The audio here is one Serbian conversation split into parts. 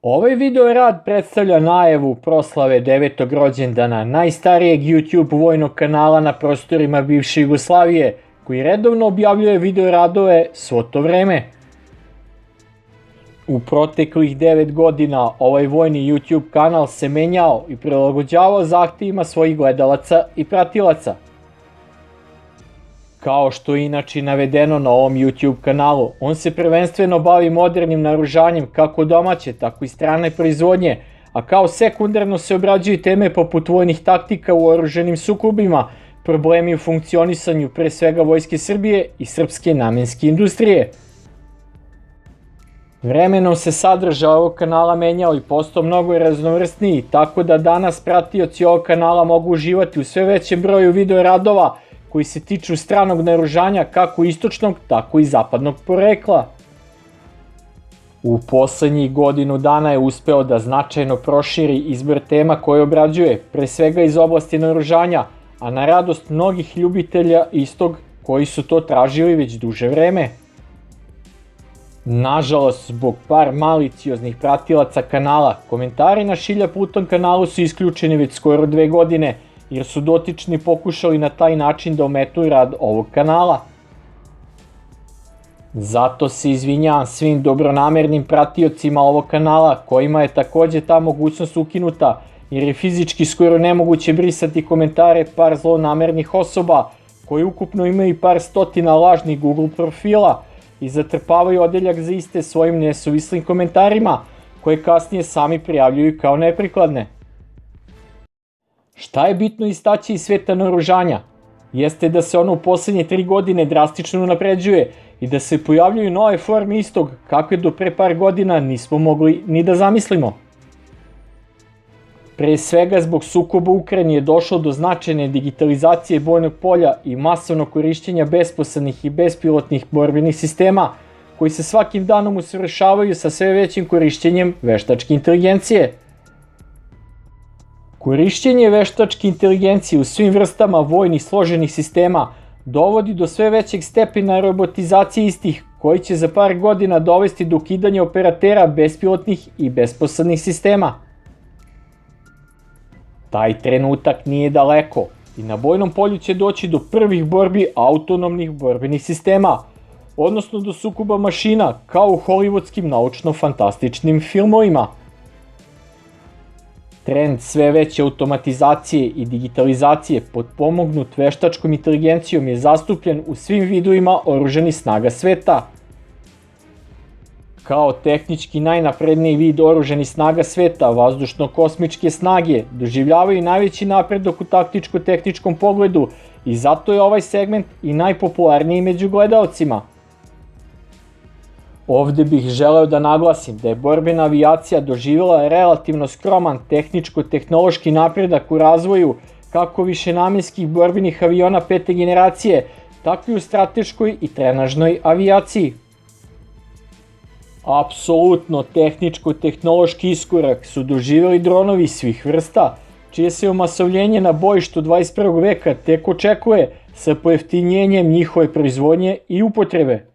Ovaj video rad predstavlja najavu proslave 9. rođendana najstarijeg YouTube vojnog kanala na prostorima bivše Jugoslavije, koji redovno objavljuje video radove svo to vreme. U proteklih 9 godina ovaj vojni YouTube kanal se menjao i prilagođavao zahtevima svojih gledalaca i pratilaca. Kao što je inače navedeno na ovom YouTube kanalu, on se prvenstveno bavi modernim naoružanjem kako domaće, tako i strane proizvodnje, a kao sekundarno se obrađuju teme poput vojnih taktika u oružanim sukobima, problemi u funkcionisanju pre svega Vojske Srbije i srpske namenske industrije. Vremenom se sadržaj ovog kanala menjao i postao mnogo raznovrsniji, tako da danas pratioci ovog kanala mogu uživati u sve većem broju video radova koji se tiču stranog naoružanja kako istočnog, tako i zapadnog porekla. U poslednjih godinu dana je uspeo da značajno proširi izbor tema koje obrađuje, pre svega iz oblasti naoružanja, a na radost mnogih ljubitelja istog koji su to tražili već duže vreme. Nažalost, zbog par malicioznih pratilaca kanala, komentari na šiljaputom kanalu su isključeni već skoro 2 godine, jer su dotični pokušali na taj način da ometu rad ovog kanala. Zato se izvinjavam svim dobronamernim pratiocima ovog kanala, kojima je takođe ta mogućnost ukinuta, jer je fizički skoro nemoguće brisati komentare par zlonamernih osoba, koji ukupno imaju par stotina lažnih Google profila i zatrpavaju odeljak za iste svojim nesuvislim komentarima, koje kasnije sami prijavljuju kao neprikladne. Šta je bitno istaći iz sveta naoružanja? Jeste da se ono u poslednje 3 godine drastično unapređuje i da se pojavljuju nove forme istog kakve do pre par godina nismo mogli ni da zamislimo. Pre svega zbog sukoba u Ukrajini je došlo do značajne digitalizacije bojnog polja i masovnog korišćenja besposadnih i bespilotnih borbenih sistema koji se svakim danom usavršavaju sa sve većim korišćenjem veštačke inteligencije. Korišćenje veštačke inteligencije u svim vrstama vojnih složenih sistema dovodi do sve većeg stepena robotizacije istih, koji će za par godina dovesti do ukidanja operatera bespilotnih i besposadnih sistema. Taj trenutak nije daleko i na bojnom polju će doći do prvih borbi autonomnih borbenih sistema, odnosno do sukoba mašina kao u hollywoodskim naučno-fantastičnim filmovima. Trend sve veće automatizacije i digitalizacije potpomognut veštačkom inteligencijom je zastupljen u svim vidovima oružanih snaga sveta. Kao tehnički najnapredniji vid oružanih snaga sveta, vazdušno-kosmičke snage doživljavaju najveći napredak u taktičko-tehničkom pogledu i zato je ovaj segment i najpopularniji među gledaocima. Ovde bih želeo da naglasim da je borbena avijacija doživjela relativno skroman tehničko-tehnološki napredak u razvoju kako višenamenskih borbenih aviona 5. generacije, tako i u strateškoj i trenažnoj avijaciji. Apsolutno tehničko-tehnološki iskorak su doživjeli dronovi svih vrsta, čije se omasovljenje na bojištu 21. veka tek očekuje sa pojeftinjenjem njihove proizvodnje i upotrebe.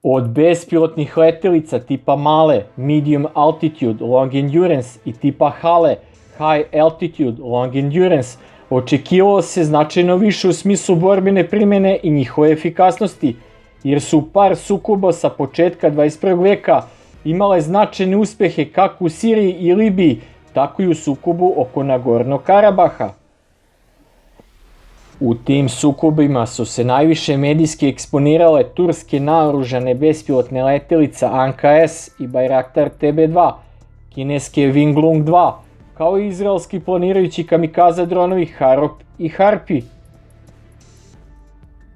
Od bespilotnih letelica tipa Male, Medium Altitude, Long Endurance i tipa Hale, High Altitude, Long Endurance, očekivalo se značajno više u smislu borbene primjene i njihove efikasnosti, jer su par sukoba sa početka 21. veka imale značajne uspehe kako u Siriji i Libiji, tako i u sukobu oko Nagornog Karabaha. U tim sukobima su se najviše medijski eksponirale turske naoružane bespilotne letelice ANKS i Bayraktar TB2, kineske Wing Lung 2, kao i izraelski planirajući kamikaze dronovi Harop i Harpi.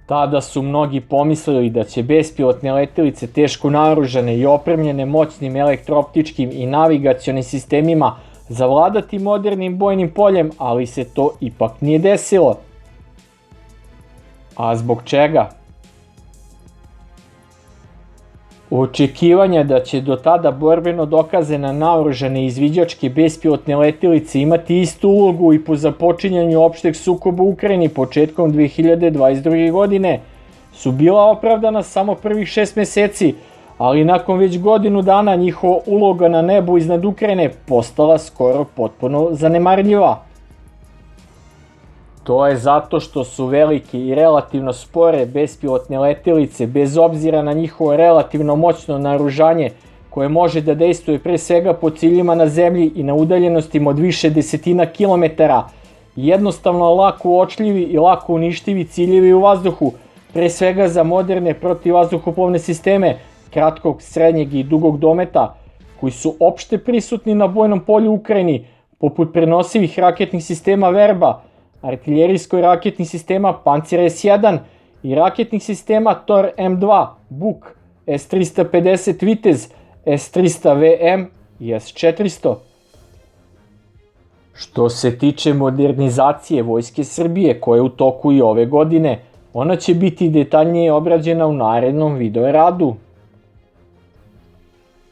Tada su mnogi pomislili da će bespilotne letelice teško naoružane i opremljene moćnim elektrooptičkim i navigacionim sistemima zavladati modernim bojnim poljem, ali se to ipak nije desilo. A zbog čega? Očekivanja da će do tada borbeno dokazane naoružane izviđačke bespilotne letelice imati istu ulogu i po započinjanju opšteg sukoba u Ukrajini početkom 2022. godine su bila opravdana samo prvih 6 meseci, ali nakon već godinu dana njihova uloga na nebu iznad Ukrajine postala skoro potpuno zanemarljiva. To je zato što su velike i relativno spore bespilotne letelice, bez obzira na njihovo relativno moćno naoružanje, koje može da dejstvuje pre svega po ciljima na zemlji i na udaljenostima od više desetina kilometara, jednostavno lako uočljivi i lako uništivi ciljevi u vazduhu, pre svega za moderne protivvazduhoplovne sisteme kratkog, srednjeg i dugog dometa, koji su opšte prisutni na bojnom polju u Ukrajini, poput prenosivih raketnih sistema Verba, artiljerijsko-raketnih sistema Pancir S1 i raketnih sistema Tor M2, Buk, S-350 Vitez, S-300 VM i S-400. Što se tiče modernizacije Vojske Srbije, koja je u toku i ove godine, ona će biti detaljnije obrađena u narednom video radu.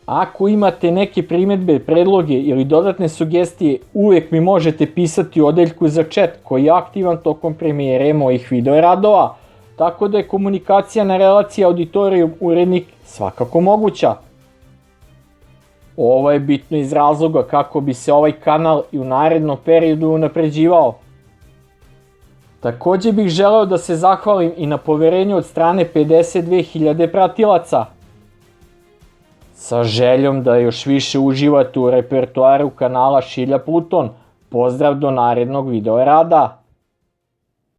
Ako imate neke primedbe, predloge ili dodatne sugestije, uvek mi možete pisati u odeljku za chat koji je aktivan tokom premijere mojih video radova, tako da je komunikacija na relaciji auditorijum-urednik svakako moguća. Ovo je bitno iz razloga kako bi se ovaj kanal i u narednom periodu unapređivao. Takođe bih želeo da se zahvalim i na poverenju od strane 52.000 pratilaca. Sa željom da još više uživate u repertoaru kanala Šilja Pluton, pozdrav do narednog video rada.